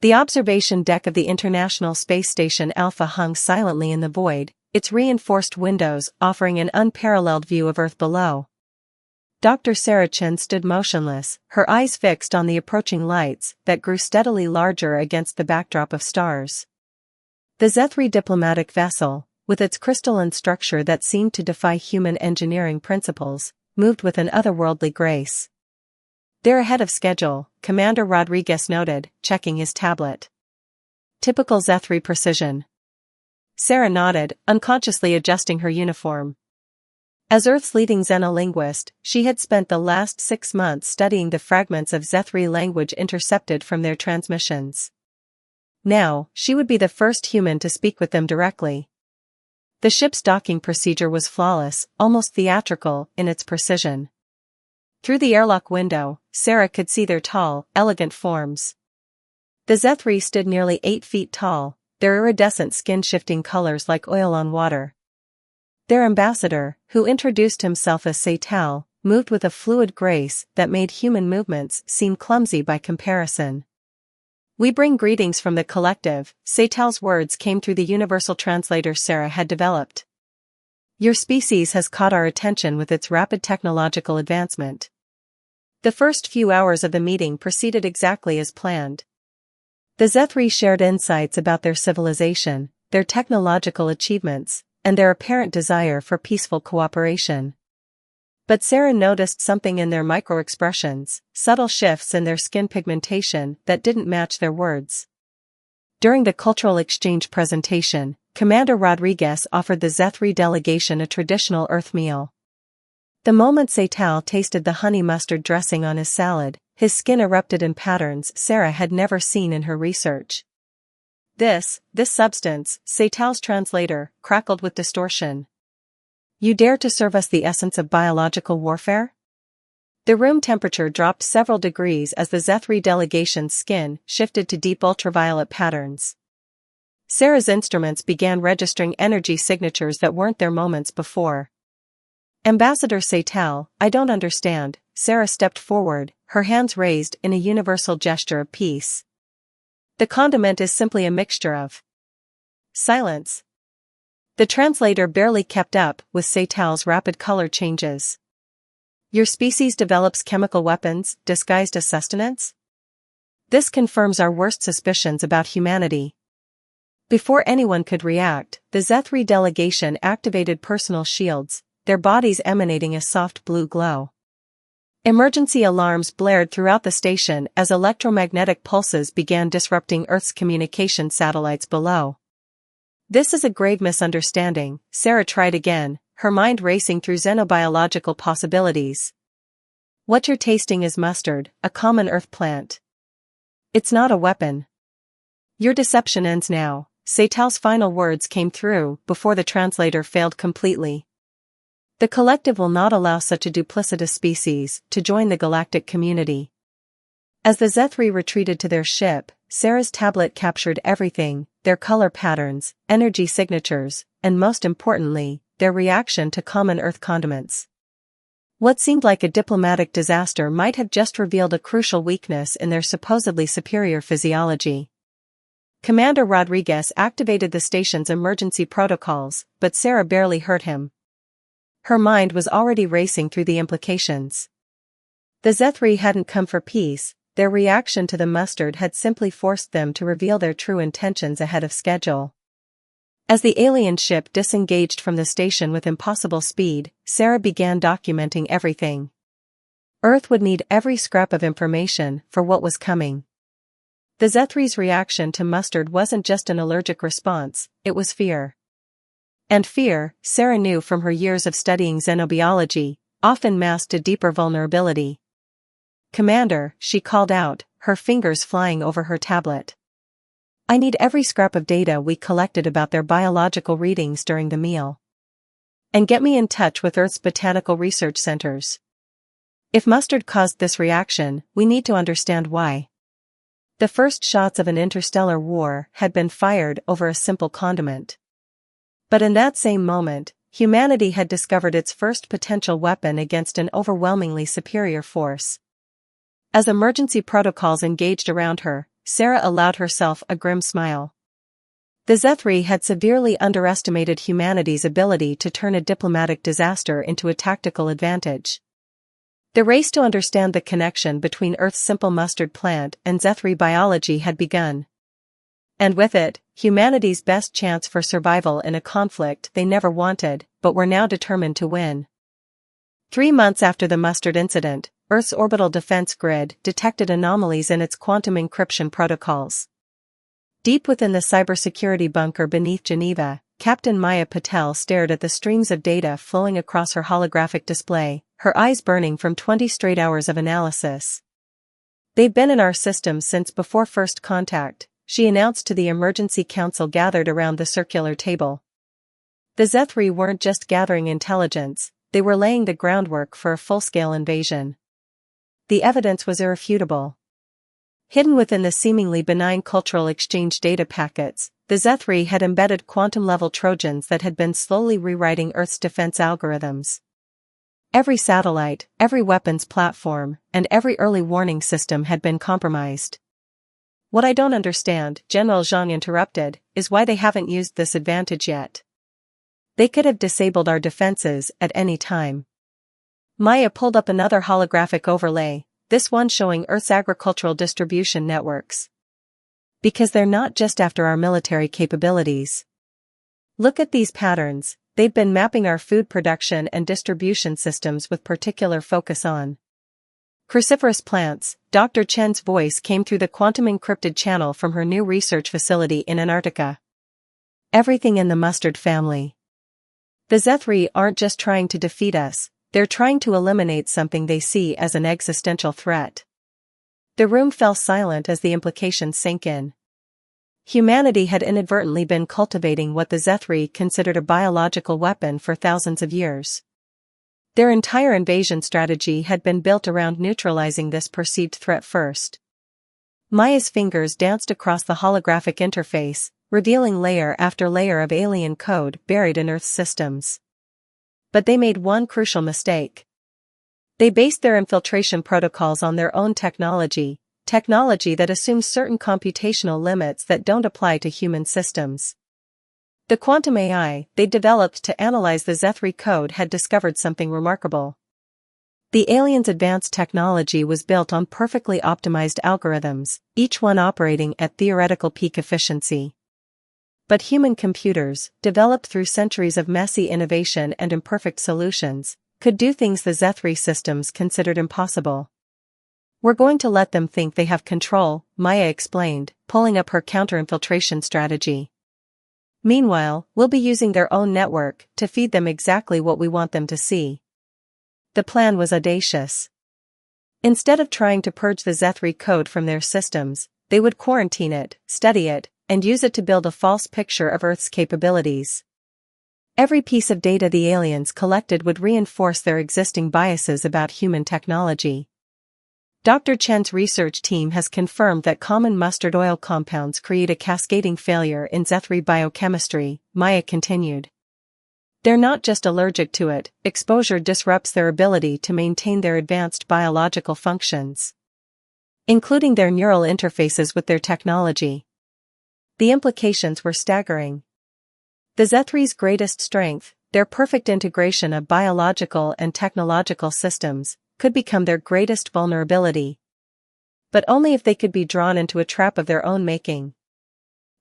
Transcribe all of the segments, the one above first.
The observation deck of the International Space Station Alpha hung silently in the void, its reinforced windows offering an unparalleled view of Earth below. Dr. Sarah Chen stood motionless, her eyes fixed on the approaching lights that grew steadily larger against the backdrop of stars. The Z3 diplomatic vessel, with its crystalline structure that seemed to defy human engineering principles, moved with an otherworldly grace. "They're ahead of schedule," Commander Rodriguez noted, checking his tablet. "Typical Z3 precision." Sarah nodded, unconsciously adjusting her uniform. As Earth's leading xenolinguist, she had spent the last 6 months studying the fragments of Z3 language intercepted from their transmissions. Now, she would be the first human to speak with them directly. The ship's docking procedure was flawless, almost theatrical in its precision. Through the airlock window, Sarah could see their tall, elegant forms. The Z3 stood nearly 8 feet tall, their iridescent skin shifting colors like oil on water. Their ambassador, who introduced himself as Seital, moved with a fluid grace that made human movements seem clumsy by comparison. "We bring greetings from the collective," Seital's words came through the universal translator Sarah had developed. "Your species has caught our attention with its rapid technological advancement." The first few hours of the meeting proceeded exactly as planned. The Z3 shared insights about their civilization, their technological achievements, and their apparent desire for peaceful cooperation. But Sarah noticed something in their micro-expressions, subtle shifts in their skin pigmentation that didn't match their words. During the cultural exchange presentation, Commander Rodriguez offered the Z3 delegation a traditional Earth meal. The moment Seital tasted the honey mustard dressing on his salad, his skin erupted in patterns Sarah had never seen in her research. This substance," Seital's translator, crackled with distortion. "You dare to serve us the essence of biological warfare?" The room temperature dropped several degrees as the Z3 delegation's skin shifted to deep ultraviolet patterns. Sarah's instruments began registering energy signatures that weren't there moments before. "Ambassador Seital, I don't understand." Sarah stepped forward, her hands raised in a universal gesture of peace. "The condiment is simply a mixture of..." Silence. The translator barely kept up with Seital's rapid color changes. "Your species develops chemical weapons, disguised as sustenance? This confirms our worst suspicions about humanity." Before anyone could react, the Z3 delegation activated personal shields, their bodies emanating a soft blue glow. Emergency alarms blared throughout the station as electromagnetic pulses began disrupting Earth's communication satellites below. "This is a grave misunderstanding," Sarah tried again, her mind racing through xenobiological possibilities. "What you're tasting is mustard, a common Earth plant. It's not a weapon." "Your deception ends now." Seital's final words came through before the translator failed completely. "The collective will not allow such a duplicitous species to join the galactic community." As the Z3 retreated to their ship, Sarah's tablet captured everything: their color patterns, energy signatures, and most importantly, their reaction to common Earth condiments. What seemed like a diplomatic disaster might have just revealed a crucial weakness in their supposedly superior physiology. Commander Rodriguez activated the station's emergency protocols, but Sarah barely heard him. Her mind was already racing through the implications. The Z3 hadn't come for peace, their reaction to the mustard had simply forced them to reveal their true intentions ahead of schedule. As the alien ship disengaged from the station with impossible speed, Sarah began documenting everything. Earth would need every scrap of information for what was coming. The Z3's reaction to mustard wasn't just an allergic response, it was fear. And fear, Sarah knew from her years of studying xenobiology, often masked a deeper vulnerability. "Commander," she called out, her fingers flying over her tablet. "I need every scrap of data we collected about their biological readings during the meal. And get me in touch with Earth's botanical research centers. If mustard caused this reaction, we need to understand why." The first shots of an interstellar war had been fired over a simple condiment. But in that same moment, humanity had discovered its first potential weapon against an overwhelmingly superior force. As emergency protocols engaged around her, Sarah allowed herself a grim smile. The Zethri had severely underestimated humanity's ability to turn a diplomatic disaster into a tactical advantage. The race to understand the connection between Earth's simple mustard plant and Zethri biology had begun. And with it, humanity's best chance for survival in a conflict they never wanted, but were now determined to win. 3 months after the mustard incident, Earth's orbital defense grid detected anomalies in its quantum encryption protocols. Deep within the cybersecurity bunker beneath Geneva, Captain Maya Patel stared at the streams of data flowing across her holographic display, her eyes burning from 20 straight hours of analysis. "They've been in our system since before first contact," she announced to the emergency council gathered around the circular table. The Zethri weren't just gathering intelligence, they were laying the groundwork for a full-scale invasion. The evidence was irrefutable. Hidden within the seemingly benign cultural exchange data packets, the Zethri had embedded quantum-level Trojans that had been slowly rewriting Earth's defense algorithms. Every satellite, every weapons platform, and every early warning system had been compromised. "What I don't understand," General Zhang interrupted, "is why they haven't used this advantage yet. They could have disabled our defenses at any time." Maya pulled up another holographic overlay, this one showing Earth's agricultural distribution networks. "Because they're not just after our military capabilities. Look at these patterns, they've been mapping our food production and distribution systems with particular focus on cruciferous plants." Dr. Chen's voice came through the quantum-encrypted channel from her new research facility in Antarctica. "Everything in the mustard family. The Zethri aren't just trying to defeat us, they're trying to eliminate something they see as an existential threat." The room fell silent as the implications sank in. Humanity had inadvertently been cultivating what the Zethri considered a biological weapon for thousands of years. Their entire invasion strategy had been built around neutralizing this perceived threat first. Maya's fingers danced across the holographic interface, revealing layer after layer of alien code buried in Earth's systems. But they made one crucial mistake. They based their infiltration protocols on their own technology that assumes certain computational limits that don't apply to human systems. The quantum AI they developed to analyze the Zethri code had discovered something remarkable. The aliens' advanced technology was built on perfectly optimized algorithms, each one operating at theoretical peak efficiency. But human computers, developed through centuries of messy innovation and imperfect solutions, could do things the Zethri systems considered impossible. "We're going to let them think they have control," Maya explained, pulling up her counter-infiltration strategy. "Meanwhile, we'll be using their own network to feed them exactly what we want them to see." The plan was audacious. Instead of trying to purge the Zethri code from their systems, they would quarantine it, study it, and use it to build a false picture of Earth's capabilities. Every piece of data the aliens collected would reinforce their existing biases about human technology. Dr. Chen's research team has confirmed that common mustard oil compounds create a cascading failure in Zethri biochemistry, Maya continued. "They're not just allergic to it, exposure disrupts their ability to maintain their advanced biological functions, including their neural interfaces with their technology." The implications were staggering. The Zethri's greatest strength, their perfect integration of biological and technological systems, could become their greatest vulnerability. But only if they could be drawn into a trap of their own making.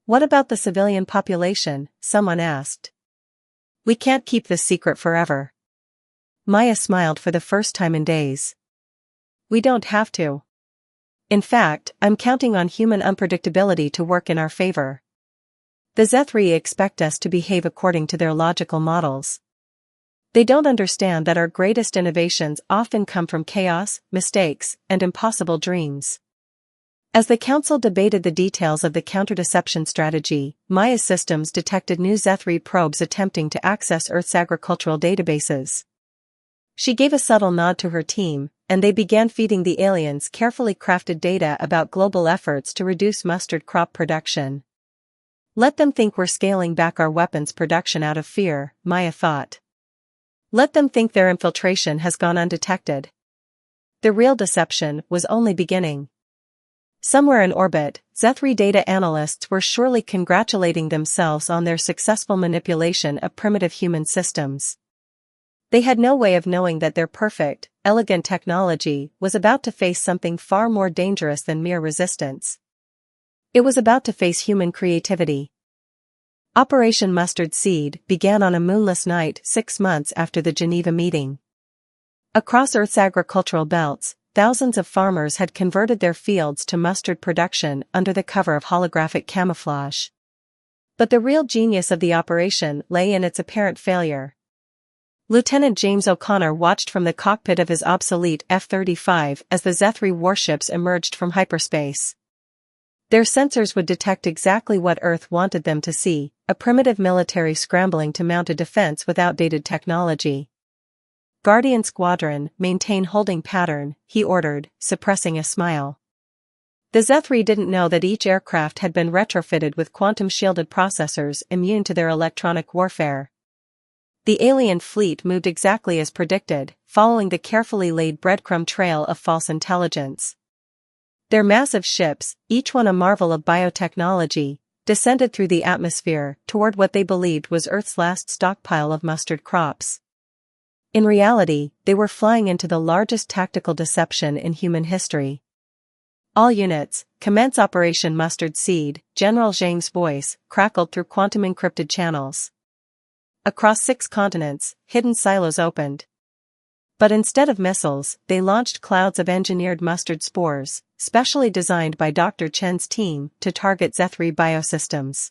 "What about the civilian population?" someone asked. "We can't keep this secret forever." Maya smiled for the first time in days. "We don't have to. In fact, I'm counting on human unpredictability to work in our favor. The Zethri expect us to behave according to their logical models. They don't understand that our greatest innovations often come from chaos, mistakes, and impossible dreams." As the council debated the details of the counter-deception strategy, Maya's systems detected new Zethri probes attempting to access Earth's agricultural databases. She gave a subtle nod to her team, and they began feeding the aliens carefully crafted data about global efforts to reduce mustard crop production. "Let them think we're scaling back our weapons production out of fear," Maya thought. "Let them think their infiltration has gone undetected. The real deception was only beginning." Somewhere in orbit, Zethri data analysts were surely congratulating themselves on their successful manipulation of primitive human systems. They had no way of knowing that their perfect, elegant technology was about to face something far more dangerous than mere resistance. It was about to face human creativity. Operation Mustard Seed began on a moonless night 6 months after the Geneva meeting. Across Earth's agricultural belts, thousands of farmers had converted their fields to mustard production under the cover of holographic camouflage. But the real genius of the operation lay in its apparent failure. Lieutenant James O'Connor watched from the cockpit of his obsolete F-35 as the Zethri warships emerged from hyperspace. Their sensors would detect exactly what Earth wanted them to see, a primitive military scrambling to mount a defense with outdated technology. "Guardian Squadron, maintain holding pattern," he ordered, suppressing a smile. The Zethri didn't know that each aircraft had been retrofitted with quantum-shielded processors immune to their electronic warfare. The alien fleet moved exactly as predicted, following the carefully laid breadcrumb trail of false intelligence. Their massive ships, each one a marvel of biotechnology, descended through the atmosphere toward what they believed was Earth's last stockpile of mustard crops. In reality, they were flying into the largest tactical deception in human history. "All units, commence Operation Mustard Seed," General Zhang's voice crackled through quantum-encrypted channels. Across 6 continents, hidden silos opened. But instead of missiles, they launched clouds of engineered mustard spores, specially designed by Dr. Chen's team to target Zethri biosystems.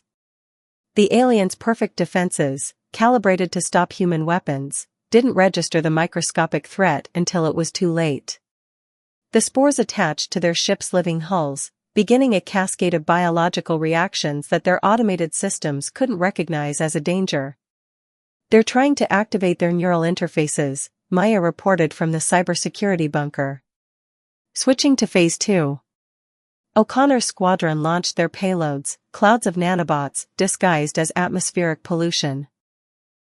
The aliens' perfect defenses, calibrated to stop human weapons, didn't register the microscopic threat until it was too late. The spores attached to their ships' living hulls, beginning a cascade of biological reactions that their automated systems couldn't recognize as a danger. "They're trying to activate their neural interfaces," Maya reported from the cybersecurity bunker. Switching to Phase 2. O'Connor's squadron launched their payloads, clouds of nanobots, disguised as atmospheric pollution.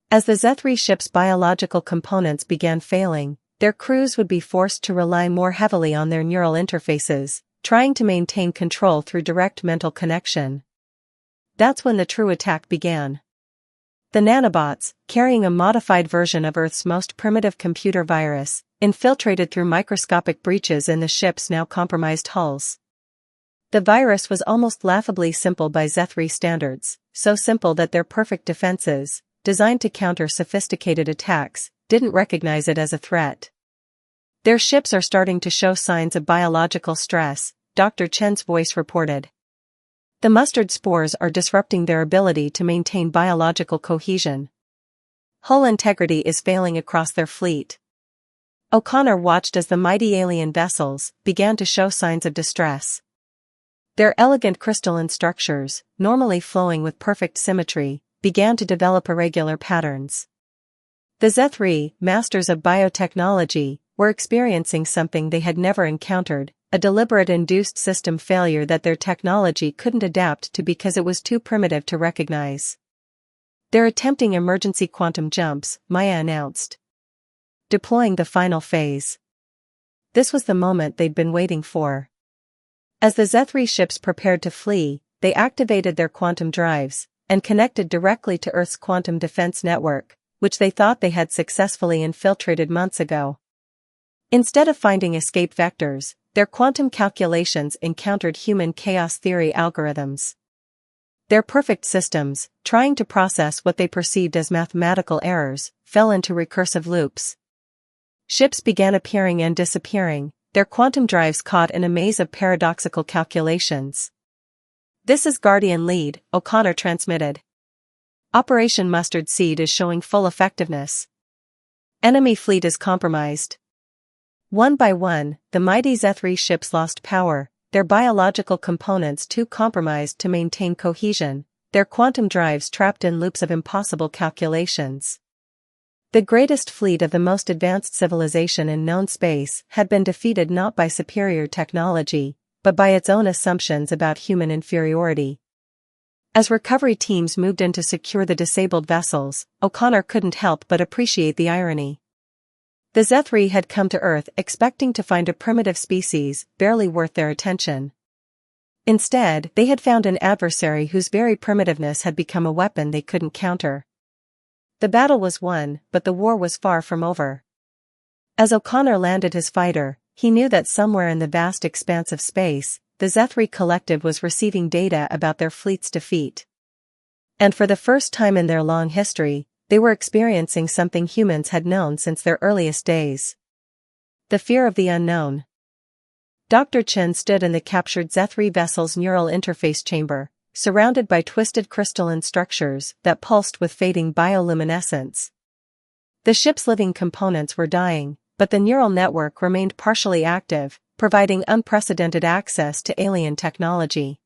As the Zethri ship's biological components began failing, their crews would be forced to rely more heavily on their neural interfaces, trying to maintain control through direct mental connection. That's when the true attack began. The nanobots, carrying a modified version of Earth's most primitive computer virus, infiltrated through microscopic breaches in the ship's now compromised hulls. The virus was almost laughably simple by Zethri standards, so simple that their perfect defenses, designed to counter sophisticated attacks, didn't recognize it as a threat. "Their ships are starting to show signs of biological stress," Dr. Chen's voice reported. "The mustard spores are disrupting their ability to maintain biological cohesion. Hull integrity is failing across their fleet." O'Connor watched as the mighty alien vessels began to show signs of distress. Their elegant crystalline structures, normally flowing with perfect symmetry, began to develop irregular patterns. The Zethri, masters of biotechnology, were experiencing something they had never encountered, a deliberate induced system failure that their technology couldn't adapt to because it was too primitive to recognize. "They're attempting emergency quantum jumps," Maya announced. Deploying the final phase. This was the moment they'd been waiting for. As the Zethri ships prepared to flee, they activated their quantum drives, and connected directly to Earth's quantum defense network, which they thought they had successfully infiltrated months ago. Instead of finding escape vectors, their quantum calculations encountered human chaos theory algorithms. Their perfect systems, trying to process what they perceived as mathematical errors, fell into recursive loops. Ships began appearing and disappearing, their quantum drives caught in a maze of paradoxical calculations. "This is Guardian Lead," O'Connor transmitted. "Operation Mustard Seed is showing full effectiveness. Enemy fleet is compromised." One by one, the mighty Zethri ships lost power, their biological components too compromised to maintain cohesion, their quantum drives trapped in loops of impossible calculations. The greatest fleet of the most advanced civilization in known space had been defeated not by superior technology, but by its own assumptions about human inferiority. As recovery teams moved in to secure the disabled vessels, O'Connor couldn't help but appreciate the irony. The Zethri had come to Earth expecting to find a primitive species barely worth their attention. Instead, they had found an adversary whose very primitiveness had become a weapon they couldn't counter. The battle was won, but the war was far from over. As O'Connor landed his fighter, he knew that somewhere in the vast expanse of space, the Zethri Collective was receiving data about their fleet's defeat. And for the first time in their long history, they were experiencing something humans had known since their earliest days. The fear of the unknown. Dr. Chen stood in the captured Zethri vessel's neural interface chamber, surrounded by twisted crystalline structures that pulsed with fading bioluminescence. The ship's living components were dying, but the neural network remained partially active, providing unprecedented access to alien technology.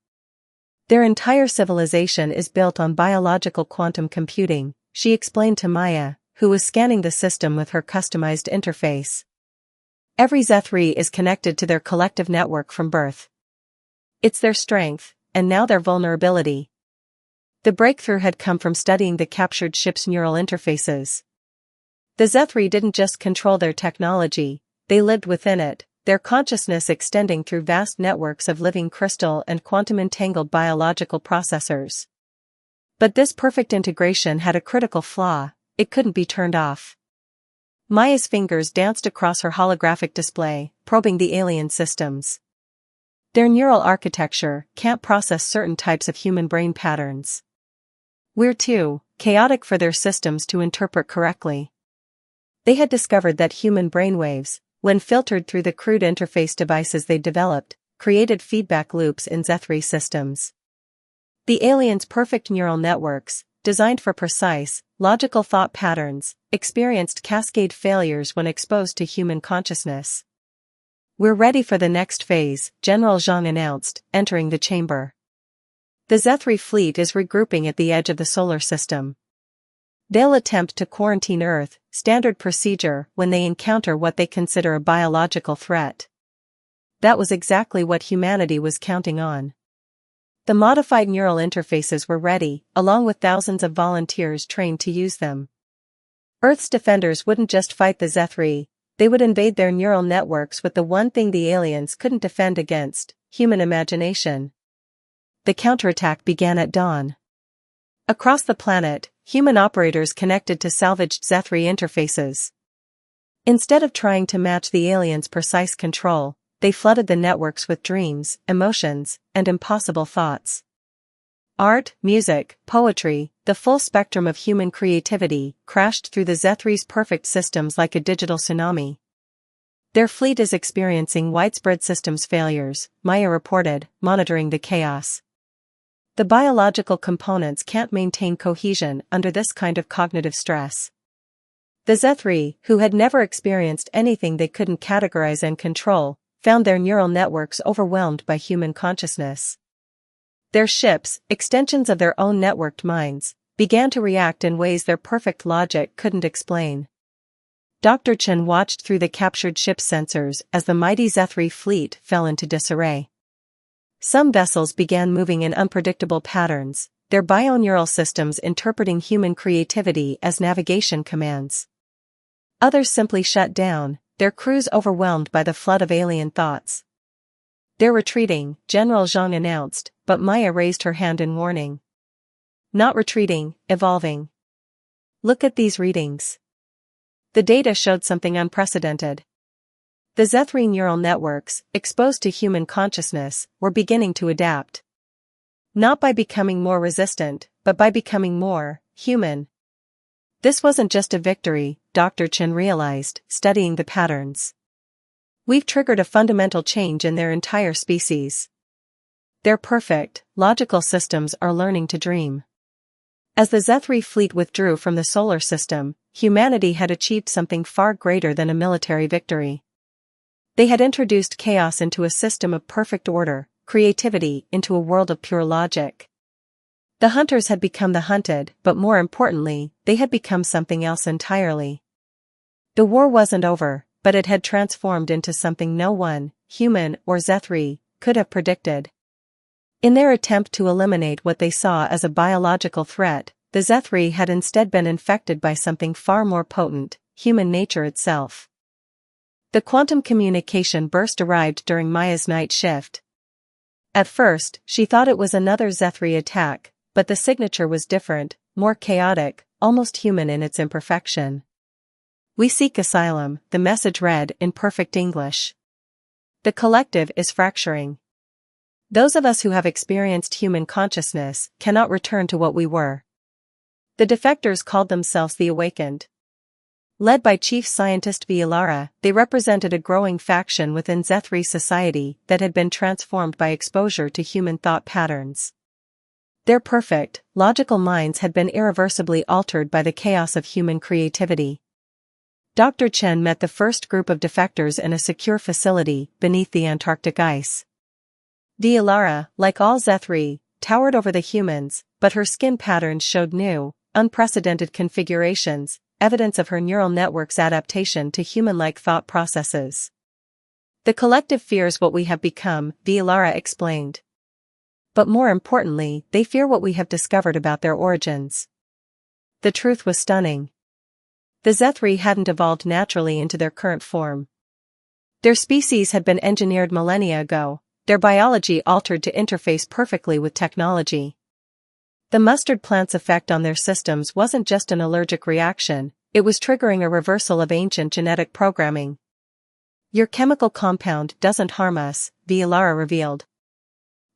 Their entire civilization is built on biological quantum computing, she explained to Maya, who was scanning the system with her customized interface. Every Zethri is connected to their collective network from birth. It's their strength, and now their vulnerability. The breakthrough had come from studying the captured ship's neural interfaces. The Zethri didn't just control their technology, they lived within it, their consciousness extending through vast networks of living crystal and quantum-entangled biological processors. But this perfect integration had a critical flaw: it couldn't be turned off. Maya's fingers danced across her holographic display, probing the alien systems. Their neural architecture can't process certain types of human brain patterns. We're too chaotic for their systems to interpret correctly. They had discovered that human brainwaves, when filtered through the crude interface devices they developed, created feedback loops in Zethri systems. The aliens' perfect neural networks, designed for precise, logical thought patterns, experienced cascade failures when exposed to human consciousness. "We're ready for the next phase," General Zhang announced, entering the chamber. "The Zethri fleet is regrouping at the edge of the solar system. They'll attempt to quarantine Earth, standard procedure when they encounter what they consider a biological threat." That was exactly what humanity was counting on. The modified neural interfaces were ready, along with thousands of volunteers trained to use them. Earth's defenders wouldn't just fight the Zethri, they would invade their neural networks with the one thing the aliens couldn't defend against: human imagination. The counterattack began at dawn. Across the planet, human operators connected to salvaged Zethri interfaces. Instead of trying to match the aliens' precise control, they flooded the networks with dreams, emotions, and impossible thoughts. Art, music, poetry, the full spectrum of human creativity, crashed through the Zethri's perfect systems like a digital tsunami. "Their fleet is experiencing widespread systems failures," Maya reported, monitoring the chaos. "The biological components can't maintain cohesion under this kind of cognitive stress." The Zethri, who had never experienced anything they couldn't categorize and control, found their neural networks overwhelmed by human consciousness. Their ships, extensions of their own networked minds, began to react in ways their perfect logic couldn't explain. Dr. Chen watched through the captured ship's sensors as the mighty Zethri fleet fell into disarray. Some vessels began moving in unpredictable patterns, their bioneural systems interpreting human creativity as navigation commands. Others simply shut down, their crews overwhelmed by the flood of alien thoughts. "They're retreating," General Zhang announced, but Maya raised her hand in warning. "Not retreating, evolving. Look at these readings." The data showed something unprecedented. The Zethri neural networks, exposed to human consciousness, were beginning to adapt. Not by becoming more resistant, but by becoming more human. This wasn't just a victory, Dr. Chen realized, studying the patterns. "We've triggered a fundamental change in their entire species. Their perfect, logical systems are learning to dream." As the Zethri fleet withdrew from the solar system, humanity had achieved something far greater than a military victory. They had introduced chaos into a system of perfect order, creativity into a world of pure logic. The hunters had become the hunted, but more importantly, they had become something else entirely. The war wasn't over, but it had transformed into something no one, human or Zethri, could have predicted. In their attempt to eliminate what they saw as a biological threat, the Zethri had instead been infected by something far more potent: human nature itself. The quantum communication burst arrived during Maya's night shift. At first, she thought it was another Zethri attack, but the signature was different, more chaotic, almost human in its imperfection. "We seek asylum," the message read in perfect English. "The collective is fracturing. Those of us who have experienced human consciousness cannot return to what we were." The defectors called themselves the Awakened. Led by Chief Scientist Vialara, they represented a growing faction within Zethri society that had been transformed by exposure to human thought patterns. Their perfect, logical minds had been irreversibly altered by the chaos of human creativity. Dr. Chen met the first group of defectors in a secure facility beneath the Antarctic ice. Vialara, like all Zethri, towered over the humans, but her skin patterns showed new, unprecedented configurations, evidence of her neural network's adaptation to human-like thought processes. "The collective fears what we have become," Vialara explained. "But more importantly, they fear what we have discovered about their origins." The truth was stunning. The Zethri hadn't evolved naturally into their current form. Their species had been engineered millennia ago, their biology altered to interface perfectly with technology. The mustard plant's effect on their systems wasn't just an allergic reaction, it was triggering a reversal of ancient genetic programming. "Your chemical compound doesn't harm us," Vialara revealed.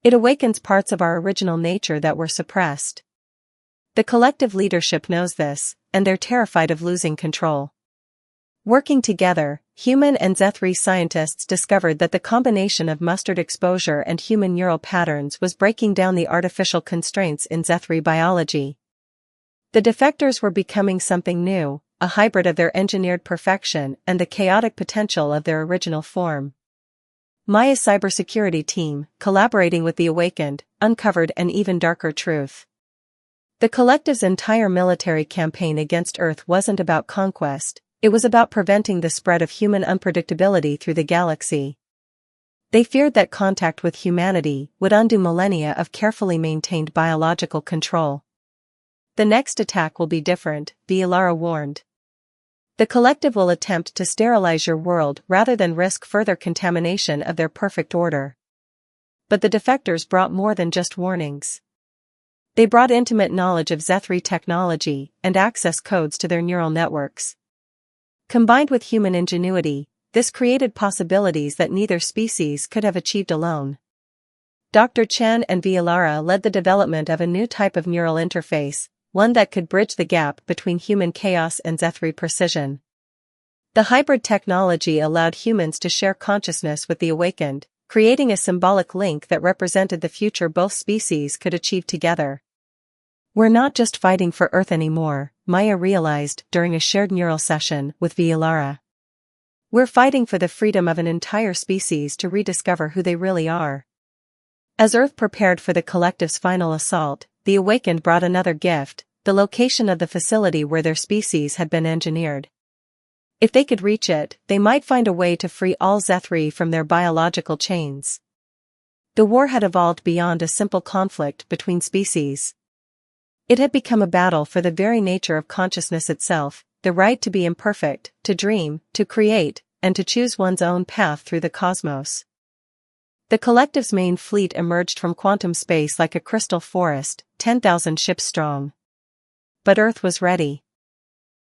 "It awakens parts of our original nature that were suppressed." The collective leadership knows this, and they're terrified of losing control. Working together, human and Zethri scientists discovered that the combination of mustard exposure and human neural patterns was breaking down the artificial constraints in Zethri biology. The defectors were becoming something new, a hybrid of their engineered perfection and the chaotic potential of their original form. Maya's cybersecurity team, collaborating with the Awakened, uncovered an even darker truth. The collective's entire military campaign against Earth wasn't about conquest, it was about preventing the spread of human unpredictability through the galaxy. They feared that contact with humanity would undo millennia of carefully maintained biological control. "The next attack will be different," Vialara warned. "The collective will attempt to sterilize your world rather than risk further contamination of their perfect order." But the defectors brought more than just warnings. They brought intimate knowledge of Zethri technology and access codes to their neural networks. Combined with human ingenuity, this created possibilities that neither species could have achieved alone. Dr. Chen and Vialara led the development of a new type of neural interface, one that could bridge the gap between human chaos and Zethri precision. The hybrid technology allowed humans to share consciousness with the Awakened, creating a symbolic link that represented the future both species could achieve together. "We're not just fighting for Earth anymore," Maya realized during a shared neural session with Vialara. "We're fighting for the freedom of an entire species to rediscover who they really are." As Earth prepared for the collective's final assault, the Awakened brought another gift, the location of the facility where their species had been engineered. If they could reach it, they might find a way to free all Zethri from their biological chains. The war had evolved beyond a simple conflict between species. It had become a battle for the very nature of consciousness itself, the right to be imperfect, to dream, to create, and to choose one's own path through the cosmos. The collective's main fleet emerged from quantum space like a crystal forest, 10,000 ships strong. But Earth was ready.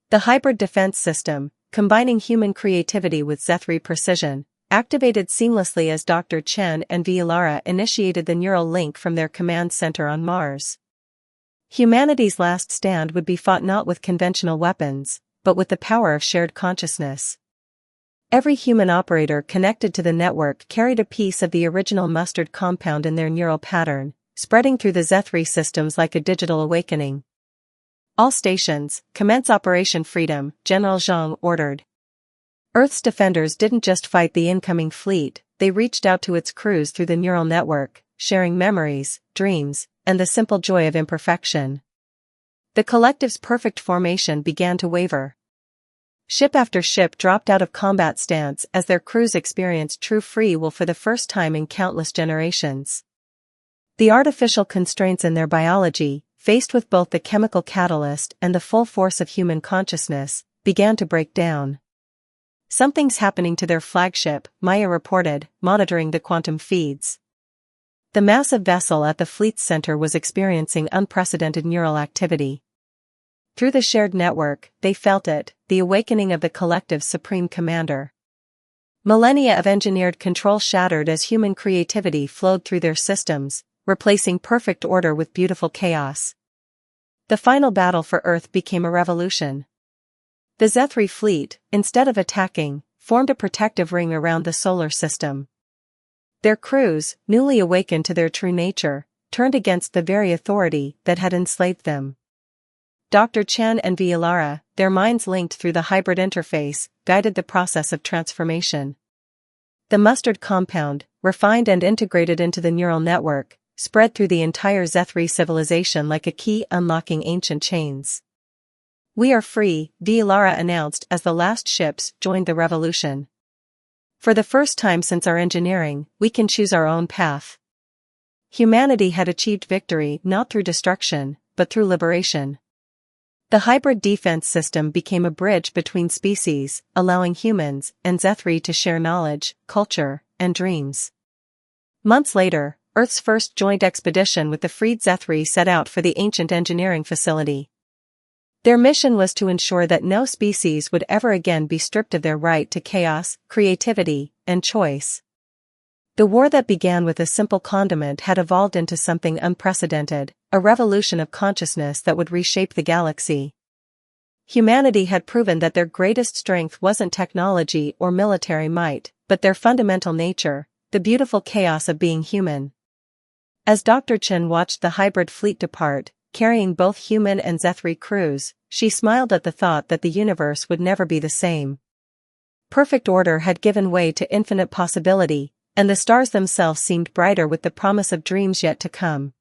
The hybrid defense system, combining human creativity with Zethri precision, activated seamlessly as Dr. Chen and Vialara initiated the neural link from their command center on Mars. Humanity's last stand would be fought not with conventional weapons, but with the power of shared consciousness. Every human operator connected to the network carried a piece of the original mustard compound in their neural pattern, spreading through the Zethri systems like a digital awakening. "All stations, commence Operation Freedom," General Zhang ordered. Earth's defenders didn't just fight the incoming fleet, they reached out to its crews through the neural network, sharing memories, dreams, and the simple joy of imperfection. The collective's perfect formation began to waver. Ship after ship dropped out of combat stance as their crews experienced true free will for the first time in countless generations. The artificial constraints in their biology, faced with both the chemical catalyst and the full force of human consciousness, began to break down. "Something's happening to their flagship," Maya reported, monitoring the quantum feeds. The massive vessel at the fleet's center was experiencing unprecedented neural activity. Through the shared network, they felt it, the awakening of the collective's supreme commander. Millennia of engineered control shattered as human creativity flowed through their systems, replacing perfect order with beautiful chaos. The final battle for Earth became a revolution. The Zethri fleet, instead of attacking, formed a protective ring around the solar system. Their crews, newly awakened to their true nature, turned against the very authority that had enslaved them. Dr. Chen and Villara, their minds linked through the hybrid interface, guided the process of transformation. The mustard compound, refined and integrated into the neural network, spread through the entire Zethri civilization like a key unlocking ancient chains. "We are free," Villara announced as the last ships joined the revolution. "For the first time since our engineering, we can choose our own path." Humanity had achieved victory not through destruction, but through liberation. The hybrid defense system became a bridge between species, allowing humans and Zethri to share knowledge, culture, and dreams. Months later, Earth's first joint expedition with the freed Zethri set out for the ancient engineering facility. Their mission was to ensure that no species would ever again be stripped of their right to chaos, creativity, and choice. The war that began with a simple condiment had evolved into something unprecedented, a revolution of consciousness that would reshape the galaxy. Humanity had proven that their greatest strength wasn't technology or military might, but their fundamental nature, the beautiful chaos of being human. As Dr. Chen watched the hybrid fleet depart, carrying both human and Zethri crews, she smiled at the thought that the universe would never be the same. Perfect order had given way to infinite possibility, and the stars themselves seemed brighter with the promise of dreams yet to come.